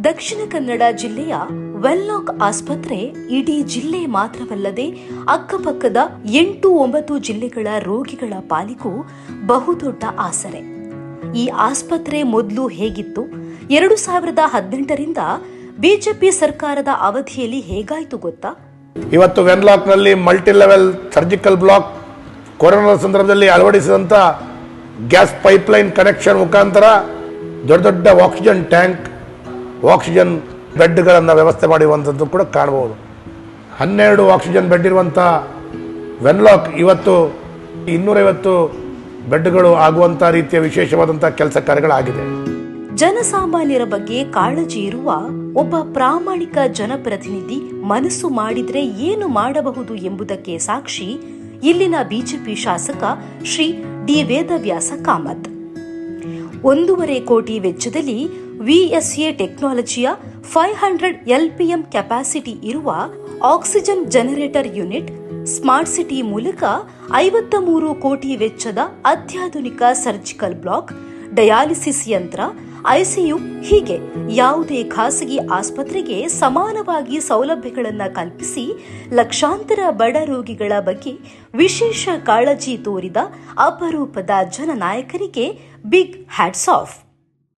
ದಕ್ಷಿಣ ಕನ್ನಡ ಜಿಲ್ಲೆಯ ವೆನ್ಲಾಕ್ ಆಸ್ಪತ್ರೆ ಇಡೀ ಜಿಲ್ಲೆ ಮಾತ್ರವಲ್ಲದೆ ಅಕ್ಕಪಕ್ಕದ 8-9 ಜಿಲ್ಲೆಗಳ ರೋಗಿಗಳ ಪಾಲಿಗೂ ಬಹುದೊಡ್ಡ ಆಸರೆ. ಈ ಆಸ್ಪತ್ರೆ ಮೊದಲು ಹೇಗಿತ್ತು, 2018ರಿಂದ ಬಿಜೆಪಿ ಸರ್ಕಾರದ ಅವಧಿಯಲ್ಲಿ ಹೇಗಾಯಿತು ಗೊತ್ತಾ? ಇವತ್ತು ವೆನ್ಲಾಕ್ನಲ್ಲಿ multi level surgical block, corona ಸಂದರ್ಭದಲ್ಲಿ ಅಳವಡಿಸಿದಂಥ ಗ್ಯಾಸ್ ಪೈಪ್ಲೈನ್ ಕನೆಕ್ಷನ್ ಮುಖಾಂತರ ದೊಡ್ಡ ದೊಡ್ಡ ಆಕ್ಸಿಜನ್ ಟ್ಯಾಂಕ್, ಆಕ್ಸಿಜನ್ ಬೆಡ್ಗಳನ್ನು ವ್ಯವಸ್ಥೆ ಮಾಡಿರುವಂಥದ್ದು ಕೂಡ ಕಾಣಬಹುದು. 12 ಆಕ್ಸಿಜನ್ ಬೆಡ್ ಇರುವಂಥ ವೆನ್ಲಾಕ್ ಇವತ್ತು 250 ಬೆಡ್ಗಳು ಆಗುವಂಥ ರೀತಿಯ ವಿಶೇಷವಾದಂಥ ಕೆಲಸ ಕಾರ್ಯಗಳಾಗಿದೆ. ಜನಸಾಮಾನ್ಯರ ಬಗ್ಗೆ ಕಾಳಜಿ ಇರುವ ಒಬ್ಬ ಪ್ರಾಮಾಣಿಕ ಜನಪ್ರತಿನಿಧಿ ಮನಸ್ಸು ಮಾಡಿದ್ರೆ ಏನು ಮಾಡಬಹುದು ಎಂಬುದಕ್ಕೆ ಸಾಕ್ಷಿ ಇಲ್ಲಿನ ಬಿಜೆಪಿ ಶಾಸಕ ಶ್ರೀ ಡಿ ವೇದವ್ಯಾಸ ಕಾಮತ್. 1.5 ಕೋಟಿ ವೆಚ್ಚದಲ್ಲಿ ವಿಎಸ್ಎ ಟೆಕ್ನಾಲಜಿಯ 500 LPM ಕೆಪಾಸಿಟಿ ಇರುವ oxygen generator unit, smart city ಮೂಲಕ 53 ಕೋಟಿ ವೆಚ್ಚದ ಅತ್ಯಾಧುನಿಕ ಸರ್ಜಿಕಲ್ ಬ್ಲಾಕ್, ಡಯಾಲಿಸಿಸ್ ಯಂತ್ರ, ಐಸಿಯು ಹೀಗೆ ಯಾವುದೇ ಖಾಸಗಿ ಆಸ್ಪತ್ರೆಗೆ ಸಮಾನವಾಗಿ ಸೌಲಭ್ಯಗಳನ್ನು ಕಲ್ಪಿಸಿ ಲಕ್ಷಾಂತರ ಬಡ ರೋಗಿಗಳ ಬಗ್ಗೆ ವಿಶೇಷ ಕಾಳಜಿ ತೋರಿದ ಅಪರೂಪದ ಜನನಾಯಕರಿಗೆ ಬಿಗ್ ಹ್ಯಾಟ್ಸ್ ಆಫ್.